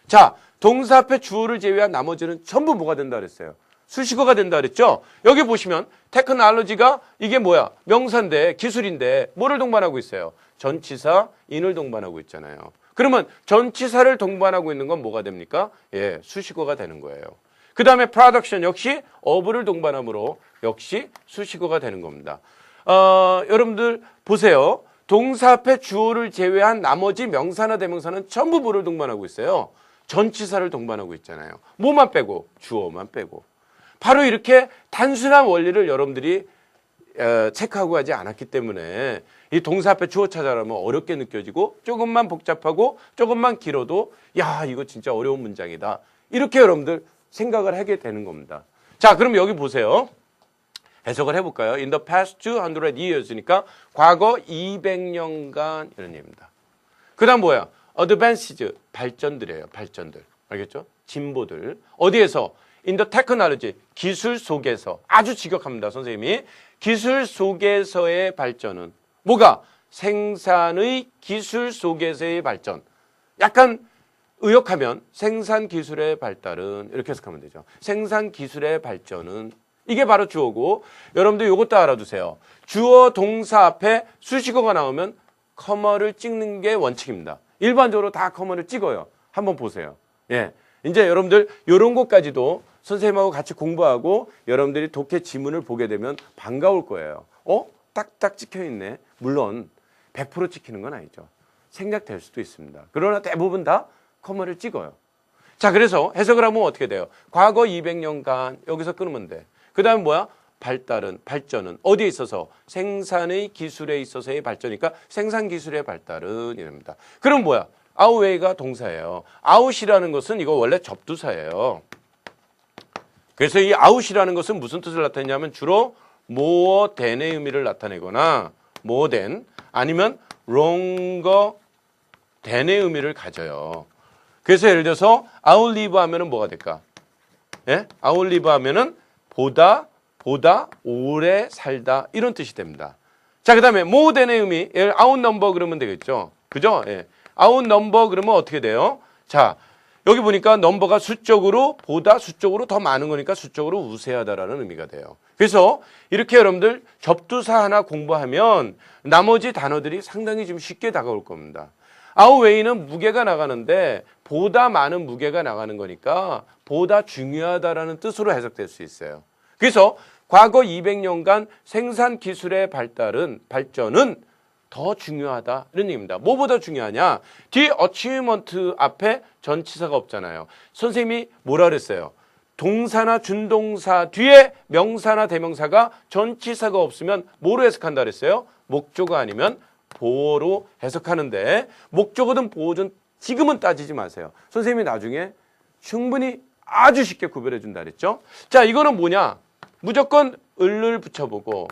Speaker 1: 자, 동사 앞에 주어를 제외한 나머지는 전부 뭐가 된다 그랬어요? 수식어가 된다 그랬죠? 여기 보시면 테크놀로지가 이게 뭐야? 명사인데 기술인데 뭐를 동반하고 있어요? 전치사 in을 동반하고 있잖아요. 그러면 전치사를 동반하고 있는 건 뭐가 됩니까? 예, 수식어가 되는 거예요. 그 다음에 production 역시 of를 동반함으로 역시 수식어가 되는 겁니다. 여러분들 보세요. 동사 앞에 주어를 제외한 나머지 명사나 대명사는 전부 뭐를 동반하고 있어요? 전치사를 동반하고 있잖아요. 뭐만 빼고? 주어만 빼고. 바로 이렇게 단순한 원리를 여러분들이 체크하고 하지 않았기 때문에 이 동사 앞에 주어 찾아라면 어렵게 느껴지고 조금만 복잡하고 조금만 길어도 야, 이거 진짜 어려운 문장이다. 이렇게 여러분들 생각을 하게 되는 겁니다. 자, 그럼 여기 보세요. 해석을 해볼까요? In the past 200 years니까 과거 200년간 이런 얘기입니다. 그 다음 뭐야? Advances, 발전들이에요. 발전들. 알겠죠? 진보들. 어디에서? In the technology, 기술 속에서. 아주 직역합니다, 선생님이. 기술 속에서의 발전은 뭐가? 생산의 기술 속에서의 발전. 약간 의역하면 생산 기술의 발달은 이렇게 해석하면 되죠. 생산 기술의 발전은 이게 바로 주어고 여러분들 이것도 알아두세요. 주어 동사 앞에 수식어가 나오면 커머를 찍는 게 원칙입니다. 일반적으로 다 커머를 찍어요. 한번 보세요. 예, 이제 여러분들 이런 것까지도 선생님하고 같이 공부하고 여러분들이 독해 지문을 보게 되면 반가울 거예요. 딱딱 찍혀있네. 물론 100% 찍히는 건 아니죠. 생략될 수도 있습니다. 그러나 대부분 다 커머를 찍어요. 자, 그래서 해석을 하면 어떻게 돼요? 과거 200년간 여기서 끊으면 돼. 그 다음에 뭐야? 발전은 어디에 있어서? 생산의 기술에 있어서의 발전이니까 생산 기술의 발달은 이랍니다. 그럼 뭐야? outweigh가 동사예요. out이라는 것은 이거 원래 접두사예요. 그래서 이 out이라는 것은 무슨 뜻을 나타내냐면 주로 more than의 의미를 나타내거나 more than 아니면 longer than의 의미를 가져요. 그래서 예를 들어서 outlive 하면은 뭐가 될까? 예? outlive 하면은 보다 오래 살다 이런 뜻이 됩니다. 자, 그 다음에 more than의 의미, outnumber 그러면 되겠죠. 그죠? 예. outnumber 그러면 어떻게 돼요? 자, 여기 보니까 넘버가 수적으로 더 많은 거니까 수적으로 우세하다라는 의미가 돼요. 그래서 이렇게 여러분들 접두사 하나 공부하면 나머지 단어들이 상당히 좀 쉽게 다가올 겁니다. outweigh는 무게가 나가는데 보다 많은 무게가 나가는 거니까 보다 중요하다라는 뜻으로 해석될 수 있어요. 그래서 과거 200년간 생산 기술의 발전은 더 중요하다 이런 얘기입니다. 뭐보다 중요하냐? 뒤에 achievement 앞에 전치사가 없잖아요. 선생님이 뭐라 그랬어요? 동사나 준동사 뒤에 명사나 대명사가 전치사가 없으면 뭐로 해석한다 그랬어요? 목적어 아니면 보어로 해석하는데 목적어든 보어든 지금은 따지지 마세요. 선생님이 나중에 충분히 아주 쉽게 구별해 준다 그랬죠? 자, 이거는 뭐냐? 무조건 을을 붙여보고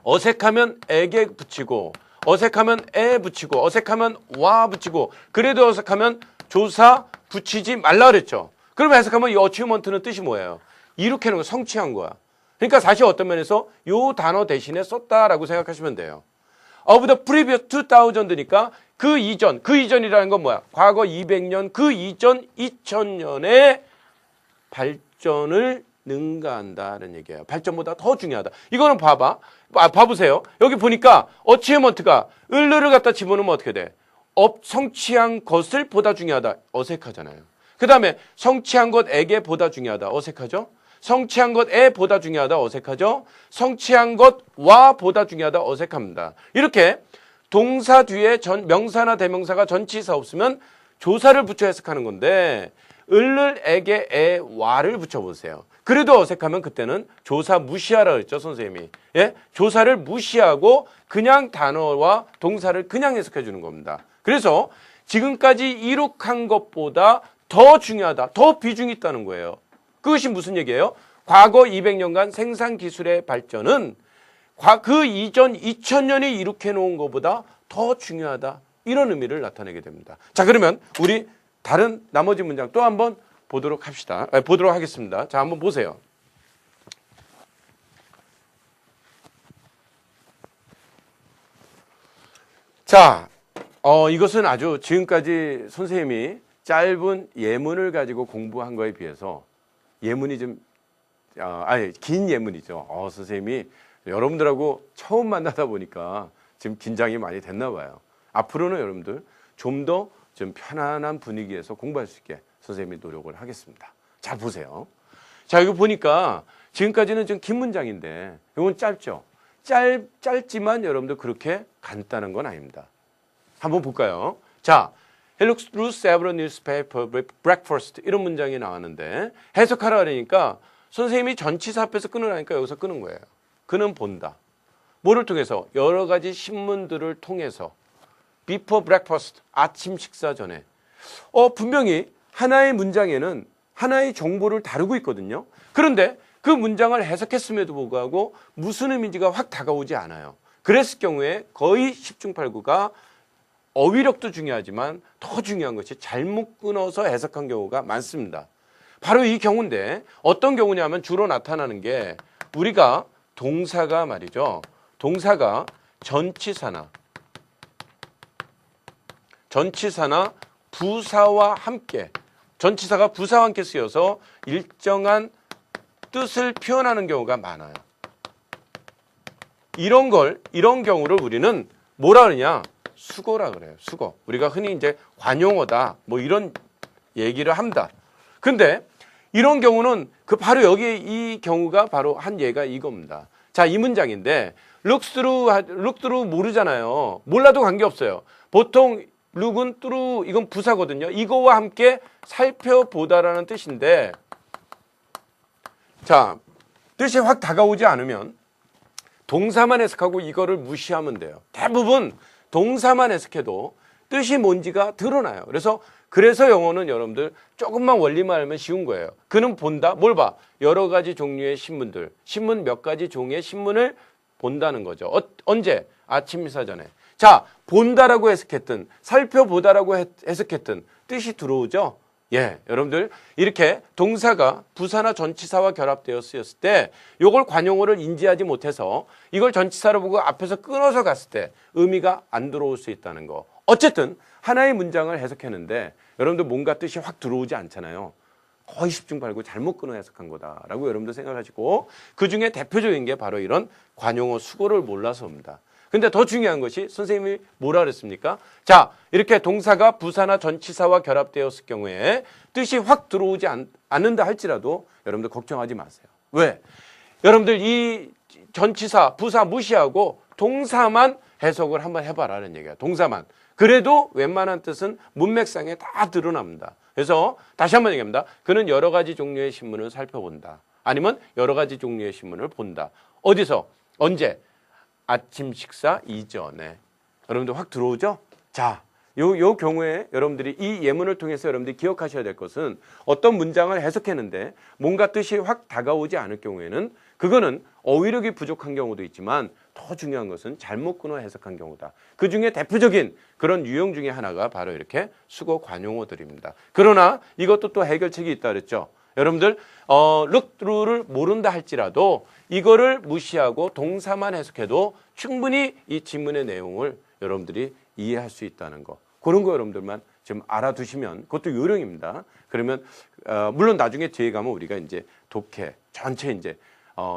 Speaker 1: 어색하면 에게 붙이고 어색하면 에 붙이고 어색하면 와 붙이고 그래도 어색하면 조사 붙이지 말라 그랬죠. 그러면 해석하면 이 achievement는 뜻이 뭐예요? 이렇게 하는 거 성취한 거야. 그러니까 사실 어떤 면에서 요 단어 대신에 썼다라고 생각하시면 돼요. Of the previous 2000니까 그 이전이라는 건 뭐야? 과거 200년 그 이전 2000년의 발전을 능가한다는 얘기예요. 발전보다 더 중요하다. 이거는 봐보세요. 여기 보니까 achievement가 을를 갖다 집어넣으면 어떻게 돼? 성취한 것을 보다 중요하다. 어색하잖아요. 그 다음에 성취한 것에게 보다 중요하다. 어색하죠? 성취한 것에 보다 중요하다. 어색하죠? 성취한 것와 보다 중요하다. 어색합니다. 이렇게 동사 뒤에 명사나 대명사가 전치사 없으면 조사를 붙여 해석하는 건데 을을 에게 에 와를 붙여보세요. 그래도 어색하면 그때는 조사 무시하라 그랬죠, 선생님이. 예? 조사를 무시하고 그냥 단어와 동사를 그냥 해석해 주는 겁니다. 그래서 지금까지 이룩한 것보다 더 중요하다, 더 비중이 있다는 거예요. 그것이 무슨 얘기예요? 과거 200년간 생산 기술의 발전은 그 이전 2000년이 이룩해 놓은 것보다 더 중요하다. 이런 의미를 나타내게 됩니다. 자, 그러면 우리 다른 나머지 문장 또 한번 보도록 합시다. 보도록 하겠습니다. 자, 한번 보세요. 자, 이것은 아주 지금까지 선생님이 짧은 예문을 가지고 공부한 거에 비해서 예문이 좀, 긴 예문이죠. 선생님이 여러분들하고 처음 만나다 보니까 지금 긴장이 많이 됐나 봐요. 앞으로는 여러분들 좀 더 좀 편안한 분위기에서 공부할 수 있게 선생님이 노력을 하겠습니다. 자, 보세요. 자, 이거 보니까 지금까지는 좀 긴 문장인데 이건 짧죠? 짧지만 여러분들 그렇게 간단한 건 아닙니다. 한번 볼까요? 자, He looks through several newspaper breakfast 이런 문장이 나왔는데 해석하라 그러니까 선생님이 전치사 앞에서 끊으라니까 여기서 끊은 거예요. 그는 본다. 뭐를 통해서? 여러 가지 신문들을 통해서 before breakfast 아침 식사 전에 분명히 하나의 문장에는 하나의 정보를 다루고 있거든요. 그런데 그 문장을 해석했음에도 불구하고 무슨 의미인지가 확 다가오지 않아요. 그랬을 경우에 거의 10중 8구가 어휘력도 중요하지만 더 중요한 것이 잘못 끊어서 해석한 경우가 많습니다. 바로 이 경우인데 어떤 경우냐면 주로 나타나는 게 우리가 동사가 말이죠. 동사가 전치사나 부사와 함께 전치사가 부사와 함께 쓰여서 일정한 뜻을 표현하는 경우가 많아요. 이런 경우를 우리는 뭐라 그러냐? 수거라 그래요. 수거. 우리가 흔히 이제 관용어다. 뭐 이런 얘기를 합니다. 근데 이런 경우는 바로 여기 이 경우가 바로 한 예가 이겁니다. 자, 이 문장인데 look through 모르잖아요. 몰라도 관계없어요. 보통 look은 through 이건 부사거든요. 이거와 함께 살펴보다라는 뜻인데 자, 뜻이 확 다가오지 않으면 동사만 해석하고 이거를 무시하면 돼요. 대부분 동사만 해석해도 뜻이 뭔지가 드러나요. 그래서 영어는 여러분들 조금만 원리만 알면 쉬운 거예요. 그는 본다. 뭘 봐? 여러 가지 종류의 신문들. 신문 몇 가지 종의 신문을 본다는 거죠. 언제? 아침 식사 전에. 자, 본다라고 해석했든 살펴보다라고 해석했든 뜻이 들어오죠? 예, 여러분들 이렇게 동사가 부사나 전치사와 결합되어 쓰였을 때 이걸 관용어를 인지하지 못해서 이걸 전치사로 보고 앞에서 끊어서 갔을 때 의미가 안 들어올 수 있다는 거. 어쨌든 하나의 문장을 해석했는데 여러분들 뭔가 뜻이 확 들어오지 않잖아요. 거의 10중 8구 잘못 끊어 해석한 거다라고 여러분들 생각하시고 그중에 대표적인 게 바로 이런 관용어 수고를 몰라서입니다. 근데 더 중요한 것이 선생님이 뭐라 그랬습니까? 자, 이렇게 동사가 부사나 전치사와 결합되었을 경우에 뜻이 확 들어오지 않는다 할지라도 여러분들 걱정하지 마세요. 왜? 여러분들 이 전치사, 부사 무시하고 동사만 해석을 한번 해봐라는 얘기야. 동사만. 그래도 웬만한 뜻은 문맥상에 다 드러납니다. 그래서 다시 한번 얘기합니다. 그는 여러 가지 종류의 신문을 살펴본다. 아니면 여러 가지 종류의 신문을 본다. 어디서? 언제? 아침 식사 이전에. 여러분들 확 들어오죠? 자, 요 경우에 여러분들이 이 예문을 통해서 여러분들이 기억하셔야 될 것은 어떤 문장을 해석했는데 뭔가 뜻이 확 다가오지 않을 경우에는 그거는 어휘력이 부족한 경우도 있지만 더 중요한 것은 잘못 끊어 해석한 경우다. 그 중에 대표적인 그런 유형 중에 하나가 바로 이렇게 수거 관용어들입니다. 그러나 이것도 또 해결책이 있다 그랬죠. 여러분들 look through를 모른다 할지라도 이거를 무시하고 동사만 해석해도 충분히 이 지문의 내용을 여러분들이 이해할 수 있다는 거. 그런 거 여러분들만 좀 알아두시면 그것도 요령입니다. 그러면 물론 나중에 뒤에 가면 우리가 이제 독해 전체 이제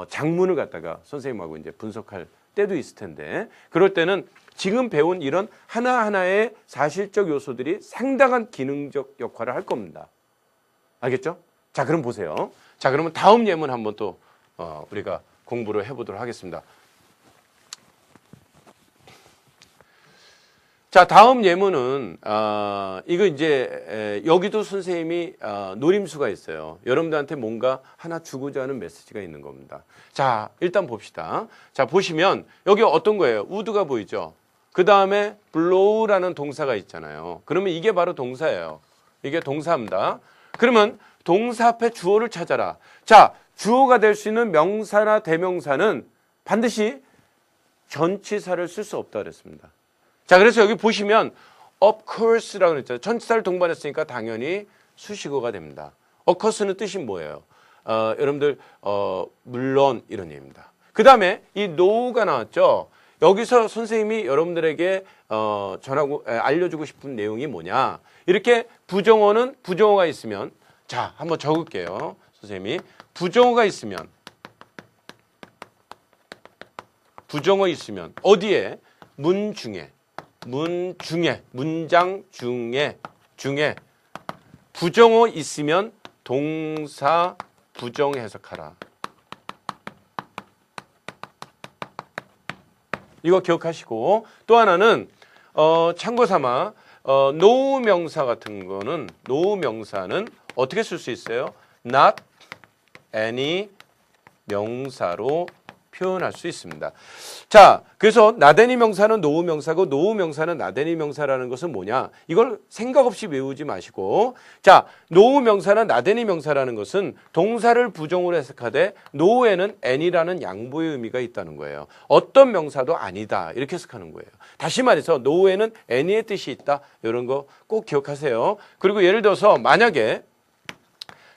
Speaker 1: 장문을 갖다가 선생님하고 이제 분석할 때도 있을 텐데 그럴 때는 지금 배운 이런 하나하나의 사실적 요소들이 상당한 기능적 역할을 할 겁니다. 알겠죠? 자, 그럼 보세요. 자, 그러면 다음 예문 한번 또 우리가 공부를 해보도록 하겠습니다. 자, 다음 예문은 이거 이제 여기도 선생님이 노림수가 있어요. 여러분들한테 뭔가 하나 주고자 하는 메시지가 있는 겁니다. 자, 일단 봅시다. 자, 보시면 여기 어떤 거예요? would가 보이죠? 그 다음에 blow라는 동사가 있잖아요. 그러면 이게 바로 동사예요. 이게 동사입니다. 그러면 동사 앞에 주어를 찾아라. 자, 주어가 될 수 있는 명사나 대명사는 반드시 전치사를 쓸 수 없다 그랬습니다. 자, 그래서 여기 보시면 of course라고 그랬잖아요. 전치사를 동반했으니까 당연히 수식어가 됩니다. occurrence는 뜻이 뭐예요? 여러분들 물론 이런 얘기입니다. 그 다음에 이 know가 나왔죠. 여기서 선생님이 여러분들에게 알려주고 싶은 내용이 뭐냐. 이렇게 부정어는 부정어가 있으면 자 한번 적을게요. 선생님이 부정어가 있으면 부정어 있으면 어디에? 문장 중에 부정어 있으면 동사 부정 해석하라. 이거 기억하시고 또 하나는 참고 삼아 노후 명사 같은 거는 노후 명사는 어떻게 쓸 수 있어요? not any 명사로 표현할 수 있습니다. 자, 그래서 not any 명사는 노후 명사고 노후 명사는 not any 명사라는 것은 뭐냐? 이걸 생각 없이 외우지 마시고 자, 노후 명사는 not any 명사라는 것은 동사를 부정으로 해석하되 노후에는 any라는 양보의 의미가 있다는 거예요. 어떤 명사도 아니다. 이렇게 해석하는 거예요. 다시 말해서 노후에는 any의 뜻이 있다. 이런 거 꼭 기억하세요. 그리고 예를 들어서 만약에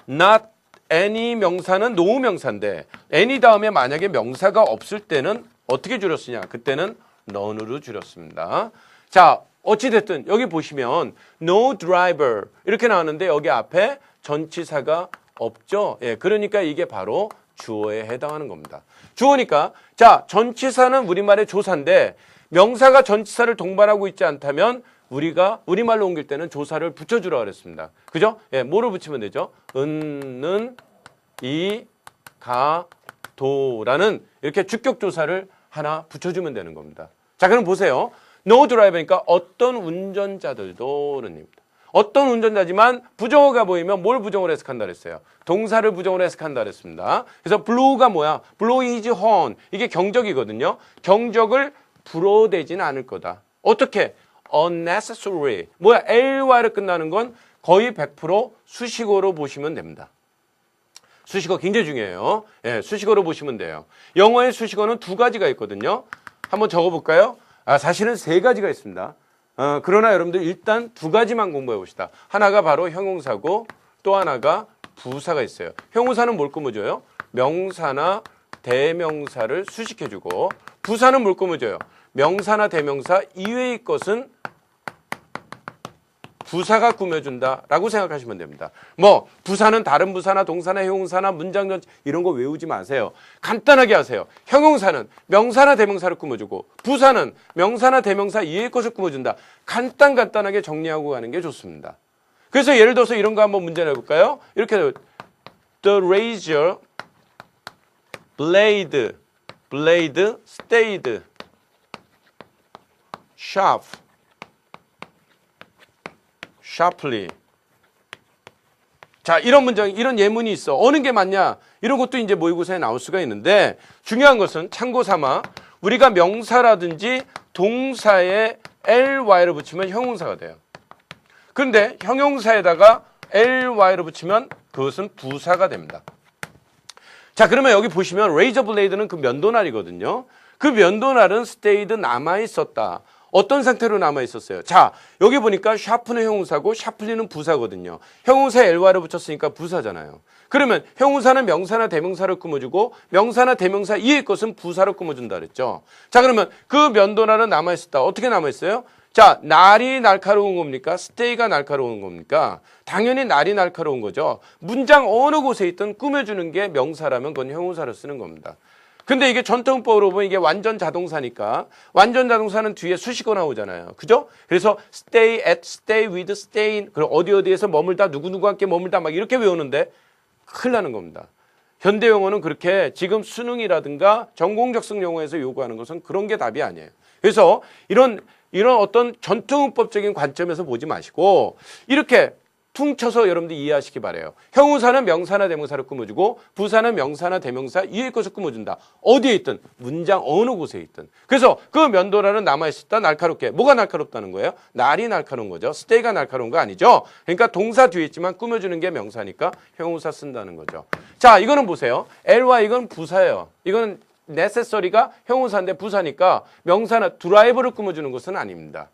Speaker 1: not any 명사는 노후 명사인데 any 다음에 만약에 명사가 없을 때는 어떻게 줄였으냐? 그때는 none으로 줄였습니다. 자, 어찌됐든 여기 보시면 no driver 이렇게 나왔는데 여기 앞에 전치사가 없죠? 예, 그러니까 이게 바로 주어에 해당하는 겁니다. 주어니까 자, 전치사는 우리말의 조사인데 명사가 전치사를 동반하고 있지 않다면 우리가 우리말로 옮길 때는 조사를 붙여주라 그랬습니다. 그죠? 예, 뭐를 붙이면 되죠? 는, 이, 가, 도라는 이렇게 주격 조사를 하나 붙여주면 되는 겁니다. 자, 그럼 보세요. No driver니까 어떤 운전자들도는 입니다. 어떤 운전자지만 부정어가 보이면 뭘 부정어로 해석한다 그랬어요? 동사를 부정어로 해석한다 그랬습니다. 그래서 blow가 뭐야? blow his horn. 이게 경적이거든요. 경적을 불어대지는 않을 거다. 어떻게? unnecessary. 뭐야? ly로 끝나는 건 거의 100% 수식어로 보시면 됩니다. 수식어 굉장히 중요해요. 예, 수식어로 보시면 돼요. 영어의 수식어는 두 가지가 있거든요. 한번 적어볼까요? 사실은 세 가지가 있습니다. 그러나 여러분들 일단 두 가지만 공부해 봅시다. 하나가 바로 형용사고 또 하나가 부사가 있어요. 형용사는 뭘 꾸며줘요? 명사나 대명사를 수식해주고 부사는 뭘 꾸며줘요? 명사나 대명사 이외의 것은 부사가 꾸며준다라고 생각하시면 됩니다. 뭐 부사는 다른 부사나 동사나 형용사나 문장 전체 이런 거 외우지 마세요. 간단하게 하세요. 형용사는 명사나 대명사를 꾸며주고 부사는 명사나 대명사 이외의 것을 꾸며준다. 간단하게 정리하고 가는 게 좋습니다. 그래서 예를 들어서 이런 거 한번 문제 내볼까요? 이렇게 The razor blade stayed sharply. 자, 이런 문장, 이런 예문이 있어. 어느 게 맞냐? 이런 것도 이제 모의고사에 나올 수가 있는데 중요한 것은 참고 삼아 우리가 명사라든지 동사에 ly를 붙이면 형용사가 돼요. 그런데 형용사에다가 ly를 붙이면 그것은 부사가 됩니다. 자, 그러면 여기 보시면 razor blade는 그 면도날이거든요. 그 면도날은 stayed 남아 있었다. 어떤 상태로 남아 있었어요? 자, 여기 보니까 sharp는 형용사고 sharply는 부사거든요. 형용사에 ly를 붙였으니까 부사잖아요. 그러면 형용사는 명사나 대명사를 꾸며주고 명사나 대명사 이의 것은 부사로 꾸며준다 그랬죠. 자, 그러면 그 면도날은 남아 있었다. 어떻게 남아 있어요? 자, 날이 날카로운 겁니까? stay가 날카로운 겁니까? 당연히 날이 날카로운 거죠. 문장 어느 곳에 있든 꾸며주는 게 명사라면 그건 형용사로 쓰는 겁니다. 근데 이게 전통법으로 보면 이게 완전 자동사니까 완전 자동사는 뒤에 수식어 나오잖아요. 그죠? 그래서 stay at, stay with, stay in 그리고 어디에서 머물다 누구누구와 함께 머물다 막 이렇게 외우는데 큰일 나는 겁니다. 현대 영어는 그렇게 지금 수능이라든가 전공적성 영어에서 요구하는 것은 그런 게 답이 아니에요. 그래서 이런 어떤 전통법적인 관점에서 보지 마시고 이렇게 퉁쳐서 여러분들 이해하시기 바래요. 형용사는 명사나 대명사를 꾸며주고 부사는 명사나 대명사 이의 것을 꾸며준다. 어디에 있든 문장 어느 곳에 있든. 그래서 그 면도날은 남아있었다. 날카롭게. 뭐가 날카롭다는 거예요? 날이 날카로운 거죠. stay가 날카로운 거 아니죠. 그러니까 동사 뒤에 있지만 꾸며주는 게 명사니까 형용사 쓴다는 거죠. 자, 이거는 보세요. ly 이건 부사예요. 이거는 necessary가 형용사인데 부사니까 명사나 드라이버를 꾸며주는 것은 아닙니다.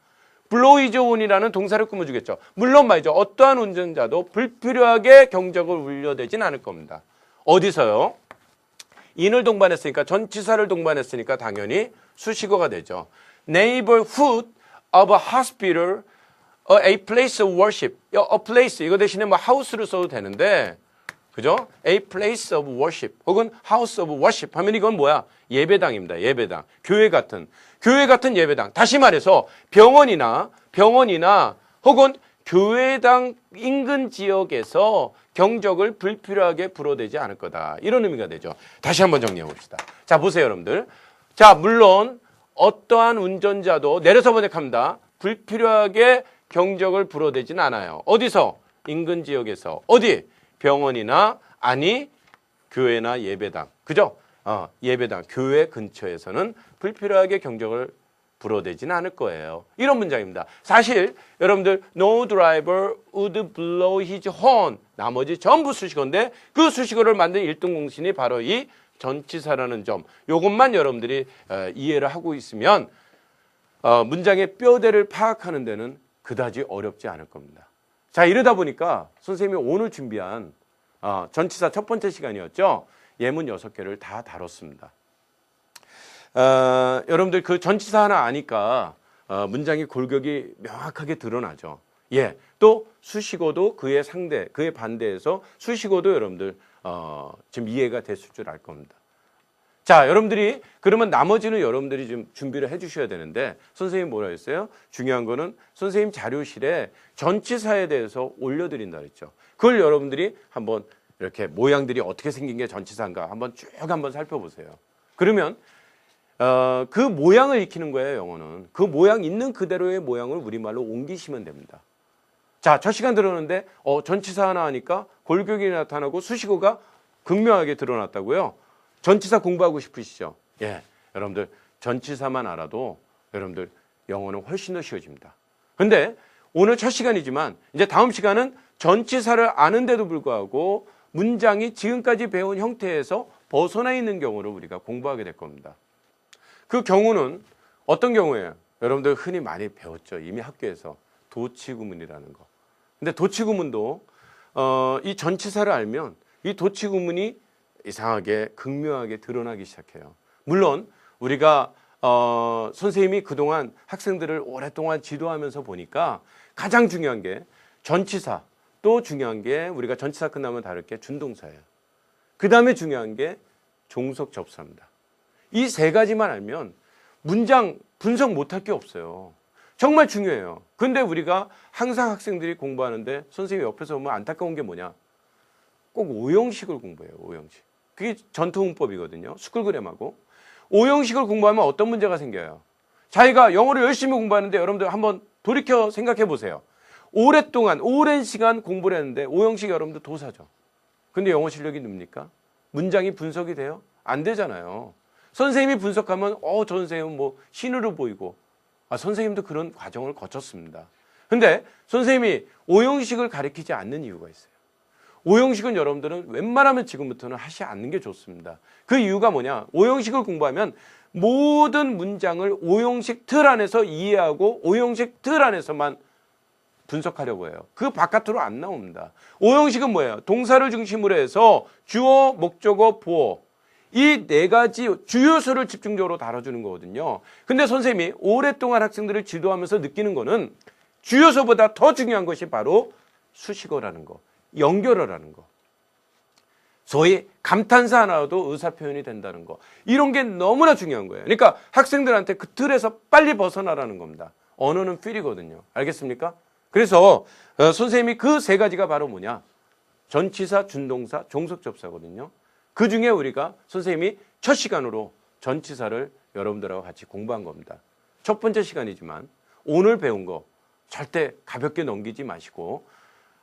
Speaker 1: blow is on이라는 동사를 꾸며주겠죠. 물론 말이죠. 어떠한 운전자도 불필요하게 경적을 울려대진 않을 겁니다. 어디서요? in을 동반했으니까 전치사를 동반했으니까 당연히 수식어가 되죠. neighborhood of a hospital, a place of worship. a place 이거 대신에 뭐 house를 써도 되는데 그죠? A place of worship 혹은 house of worship 하면 이건 뭐야? 예배당입니다. 예배당. 교회 같은 예배당. 다시 말해서 병원이나 혹은 교회당 인근 지역에서 경적을 불필요하게 불어대지 않을 거다. 이런 의미가 되죠. 다시 한번 정리해 봅시다. 자, 보세요, 여러분들. 자, 물론 어떠한 운전자도 내려서 번역합니다. 불필요하게 경적을 불어대진 않아요. 어디서? 인근 지역에서. 어디? 병원이나 아니 교회나 예배당. 그죠? 예배당, 교회 근처에서는 불필요하게 경적을 불어대지는 않을 거예요. 이런 문장입니다. 사실 여러분들 no driver would blow his horn 나머지 전부 수식어인데 그 수식어를 만든 일등공신이 바로 이 전치사라는 점. 이것만 여러분들이 이해를 하고 있으면 문장의 뼈대를 파악하는 데는 그다지 어렵지 않을 겁니다. 자, 이러다 보니까 선생님이 오늘 준비한 전치사 첫 번째 시간이었죠. 예문 6개를 다 다뤘습니다. 여러분들 그 전치사 하나 아니까 문장의 골격이 명확하게 드러나죠. 예, 또 수식어도 그의 상대, 그의 반대에서 수식어도 여러분들 지금 이해가 됐을 줄 알 겁니다. 자, 여러분들이 그러면 나머지는 여러분들이 좀 준비를 해주셔야 되는데 선생님 뭐라 했어요? 중요한 거는 선생님 자료실에 전치사에 대해서 올려드린다 그랬죠. 그걸 여러분들이 한번 이렇게 모양들이 어떻게 생긴 게 전치사인가 한번 쭉 한번 살펴보세요. 그러면 그 모양을 익히는 거예요, 영어는. 그 모양 있는 그대로의 모양을 우리말로 옮기시면 됩니다. 자, 첫 시간 들었는데 전치사 하나 하니까 골격이 나타나고 수식어가 극명하게 드러났다고요. 전치사 공부하고 싶으시죠? 예, 여러분들 전치사만 알아도 여러분들 영어는 훨씬 더 쉬워집니다. 근데 오늘 첫 시간이지만 이제 다음 시간은 전치사를 아는데도 불구하고 문장이 지금까지 배운 형태에서 벗어나 있는 경우를 우리가 공부하게 될 겁니다. 그 경우는 어떤 경우예요? 여러분들 흔히 많이 배웠죠. 이미 학교에서 도치구문이라는 거. 근데 도치구문도 이 전치사를 알면 이 도치구문이 이상하게 극명하게 드러나기 시작해요. 물론 우리가 선생님이 그동안 학생들을 오랫동안 지도하면서 보니까 가장 중요한 게 전치사, 또 중요한 게 우리가 전치사 끝나면 다룰 게 준동사예요. 그 다음에 중요한 게 종속 접수합니다. 이 세 가지만 알면 문장 분석 못할 게 없어요. 정말 중요해요. 근데 우리가 항상 학생들이 공부하는데 선생님이 옆에서 보면 안타까운 게 뭐냐? 꼭 오형식을 공부해요. 오형식. 그게 전투문법이거든요. 스쿨그램하고. 오형식을 공부하면 어떤 문제가 생겨요? 자기가 영어를 열심히 공부하는데 여러분들 한번 돌이켜 생각해 보세요. 오랫동안 오랜 시간 공부를 했는데 오형식 여러분들 도사죠. 근데 영어 실력이 늡니까? 문장이 분석이 돼요? 안 되잖아요. 선생님이 분석하면 저 선생님은 뭐 신으로 보이고 선생님도 그런 과정을 거쳤습니다. 근데 선생님이 오형식을 가르치지 않는 이유가 있어요. 오형식은 여러분들은 웬만하면 지금부터는 하지 않는 게 좋습니다. 그 이유가 뭐냐? 오형식을 공부하면 모든 문장을 오형식 틀 안에서 이해하고 오형식 틀 안에서만 분석하려고 해요. 그 바깥으로 안 나옵니다. 오형식은 뭐예요? 동사를 중심으로 해서 주어, 목적어, 보어 이 네 가지 주요소를 집중적으로 다뤄주는 거거든요. 근데 선생님이 오랫동안 학생들을 지도하면서 느끼는 거는 주요소보다 더 중요한 것이 바로 수식어라는 거. 연결어라는 거. 소위 감탄사 하나도 의사표현이 된다는 거. 이런 게 너무나 중요한 거예요. 그러니까 학생들한테 그 틀에서 빨리 벗어나라는 겁니다. 언어는 필이거든요. 알겠습니까? 그래서 선생님이 그 세 가지가 바로 뭐냐? 전치사, 준동사, 종속접사거든요. 그 중에 우리가 선생님이 첫 시간으로 전치사를 여러분들하고 같이 공부한 겁니다. 첫 번째 시간이지만 오늘 배운 거 절대 가볍게 넘기지 마시고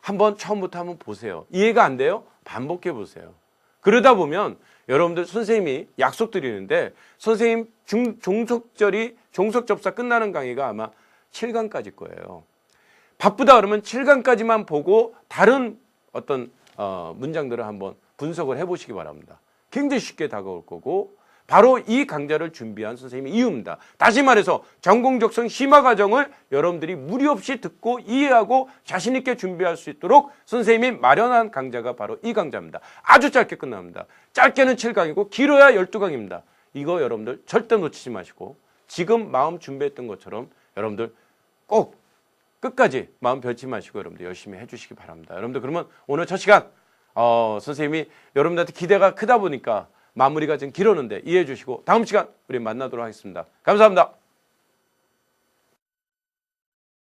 Speaker 1: 한번 처음부터 한번 보세요. 이해가 안 돼요? 반복해 보세요. 그러다 보면 여러분들 선생님이 약속드리는데 선생님 종속접사 끝나는 강의가 아마 7강까지 거예요. 바쁘다 그러면 7강까지만 보고 다른 어떤 문장들을 한번 분석을 해보시기 바랍니다. 굉장히 쉽게 다가올 거고 바로 이 강좌를 준비한 선생님의 이유입니다. 다시 말해서 전공적성 심화 과정을 여러분들이 무리 없이 듣고 이해하고 자신 있게 준비할 수 있도록 선생님이 마련한 강좌가 바로 이 강좌입니다. 아주 짧게 끝납니다. 짧게는 7강이고 길어야 12강입니다. 이거 여러분들 절대 놓치지 마시고 지금 마음 준비했던 것처럼 여러분들 꼭 끝까지 마음 변치 마시고 여러분들 열심히 해주시기 바랍니다. 여러분들 그러면 오늘 첫 시간 선생님이 여러분들한테 기대가 크다 보니까 마무리가 좀 길었는데 이해해 주시고 다음 시간 우리 만나도록 하겠습니다. 감사합니다.